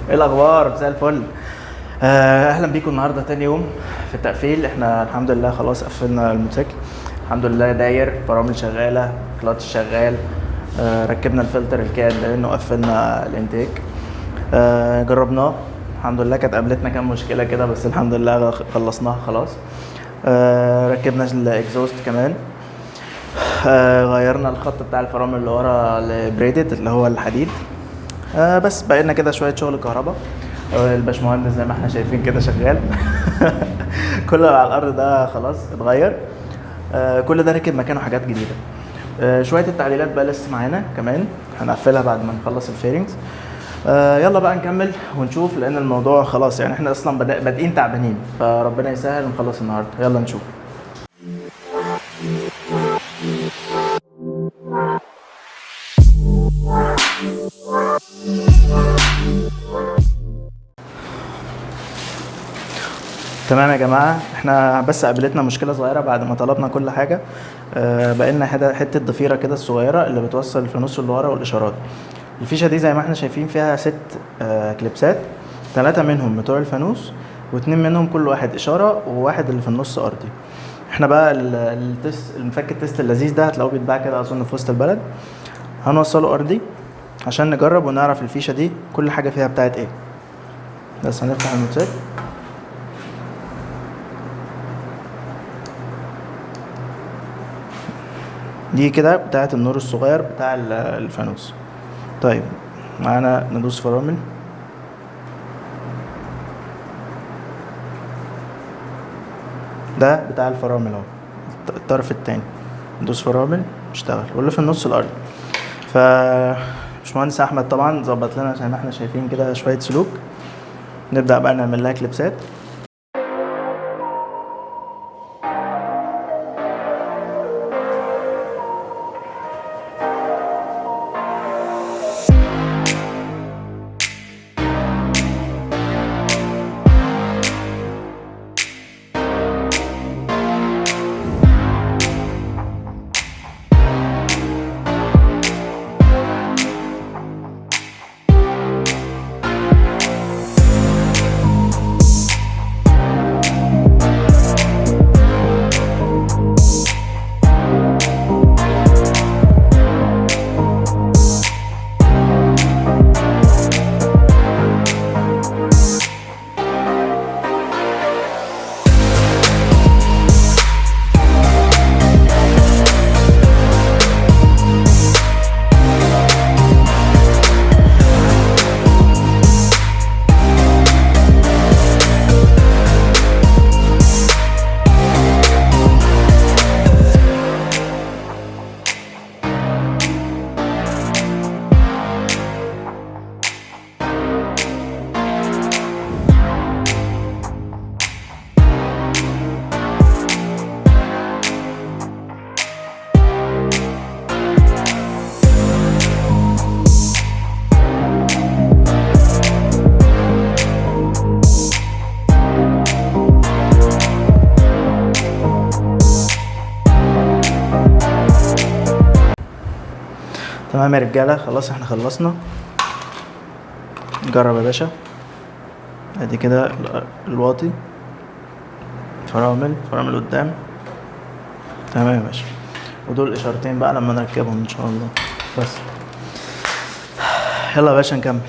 ايه الاخبار؟ مساء الفل. اهلا بيكم النهارده تاني يوم في التقفيل. احنا الحمد لله خلاص قفلنا الموتوسيكل الحمد لله، داير، فرامل شغاله، كلاتش شغال. ركبنا الفلتر الكاد لانه قفلنا الانتيك. جربناه الحمد لله، كانت قابلتنا كام مشكله كده بس الحمد لله خلصناها خلاص. ركبنا الاكزوست كمان. غيرنا الخط بتاع الفرامل اللي ورا البريدد اللي هو الحديد. بس بقينا كده شويه شغل كهرباء. الباشمهندس زي ما احنا شايفين كده شغال. كل اللي على الارض ده خلاص اتغير. كل ده ركب مكانه حاجات جديده. شويه التعديلات بقى لسه معانا كمان، هنقفلها بعد ما نخلص الفيرنجز. يلا بقى نكمل ونشوف، لان الموضوع خلاص يعني احنا اصلا بادئين تعبانين، فربنا يسهل ونخلص النهارده. يلا نشوف. تمام يا جماعه، احنا بس قابلتنا مشكله صغيره بعد ما طلبنا كل حاجه. بقينا حته ضفيره كده الصغيره اللي بتوصل الفانوس اللي ورا والاشارات. الفيشه دي زي ما احنا شايفين فيها 6 كليبسات، 3 منهم بتوع الفانوس و2 منهم كل واحد اشاره وواحد اللي في النص ارضي. احنا بقى التست المفك التست اللذيذ ده هتلاقوه بيتباع كده اظن في وسط البلد. هنوصله ارضي عشان نجرب ونعرف الفيشه دي كل حاجه فيها بتاعت ايه. بس هنفتح الموتوسيكل. دي كده بتاعت النور الصغير بتاع الفانوس. طيب معانا ندوس فرامل. ده بتاع الفرامل اهو، الطرف التاني. ندوس فرامل اشتغل، واللي في النص الارض. ف باشمهندس احمد طبعا ظبط لنا زي ما احنا شايفين كده شويه سلوك. نبدا بقى نعمل لها كليبسات. تمام يا رجاله، خلاص احنا خلصنا. نجرب يا باشا. ادي كده الواطي، فرامل قدام. تمام يا باشا، ودول اشارتين بقى لما نركبهم ان شاء الله. بس يلا يا باشا نكمل.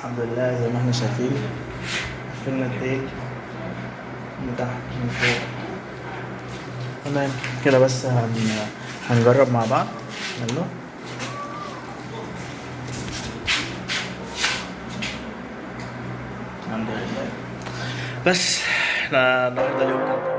الحمد لله زي ما احنا شايفين قفلنا الديل من تحت من فوق تمام كده. بس هنجرب مع بعض. يلا الحمد لله. بس احنا النهارده اليوم كان